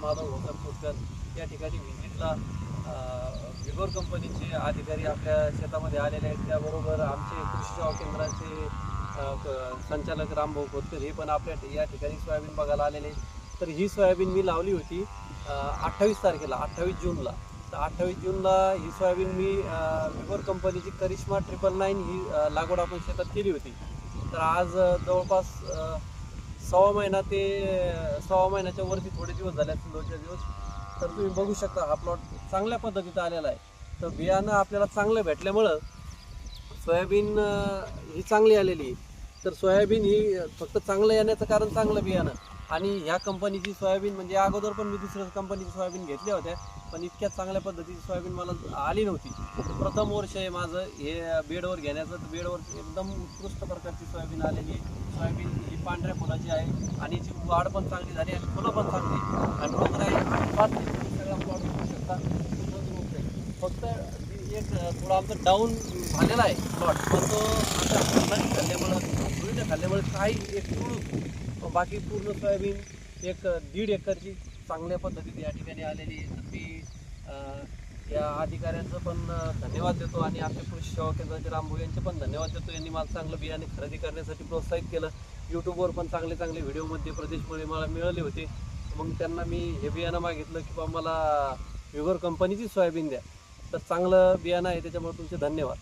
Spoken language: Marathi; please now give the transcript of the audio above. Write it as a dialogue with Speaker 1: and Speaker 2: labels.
Speaker 1: माधव खोतकर या ठिकाणी व्हिजिटला विगोर कंपनीचे अधिकारी आपल्या शेतामध्ये आलेले आहेत. त्याबरोबर आमचे कृषी सेवा केंद्राचे संचालक रामभाऊ खोतकर हे पण आपल्या या ठिकाणी सोयाबीन बघायला आलेले आहेत. तर ही सोयाबीन मी लावली होती 28 तारखेला, 28 जूनला. तर 28 जूनला ही सोयाबीन मी विगोर कंपनीची करिश्मा 999 ही लागवड आपण शेतात केली होती. तर आज जवळपास सव्वा महिना ते सव्वा महिन्याच्या वरती थोडे दिवस झाले असतील, 2-4 दिवस. तर तुम्ही बघू शकता हा प्लॉट चांगल्या पद्धतीचा आलेला आहे. तर बियाणं आपल्याला चांगलं भेटल्यामुळं सोयाबीन ही चांगली आलेली आहे. तर सोयाबीन ही फक्त चांगलं येण्याचं कारण चांगलं बियाणं. आणि ह्या कंपनीची सोयाबीन म्हणजे अगोदर पण मी दुसऱ्या कंपनीची सोयाबीन घेतल्या होत्या, पण इतक्या चांगल्या पद्धतीची सोयाबीन मला आली नव्हती. प्रथम वर्ष आहे माझं हे बेडवर घेण्याचं. तर बेडवर एकदम उत्कृष्ट प्रकारची सोयाबीन आलेली आहे. सोयाबीन ही पांढऱ्या फुलाची आहे आणि याची वाढ पण चांगली झाली आणि फुलं पण चांगली आणि डोंगर आहे. सगळा प्लॉट बघू शकता. फक्त एक थोडा आमचं डाऊन झालेला आहे प्लॉट, पण तो आता खाल्ल्यामुळं सुविधा खाल्ल्यामुळे काही एक तुळू, बाकी पूर्ण सोयाबीन एक 1.5 एकरची चांगल्या पद्धतीने या ठिकाणी आलेली आहे. तर मी या अधिकाऱ्यांचं पण धन्यवाद देतो आणि आमच्या कृषी सेवा केंद्राचे रामभाऊ यांचे पण धन्यवाद देतो. यांनी मला चांगलं बियाणे खरेदी करण्यासाठी प्रोत्साहित केलं. यूट्यूबवर पण चांगले चांगले व्हिडिओ मध्य प्रदेशमध्ये मला मिळाले होते. मग त्यांना मी हे बियाणं मागितलं की बा मला विगोर कंपनीची सोयाबीन द्या. तर चांगलं बियाणं आहे, त्याच्यामुळे तुमचे धन्यवाद.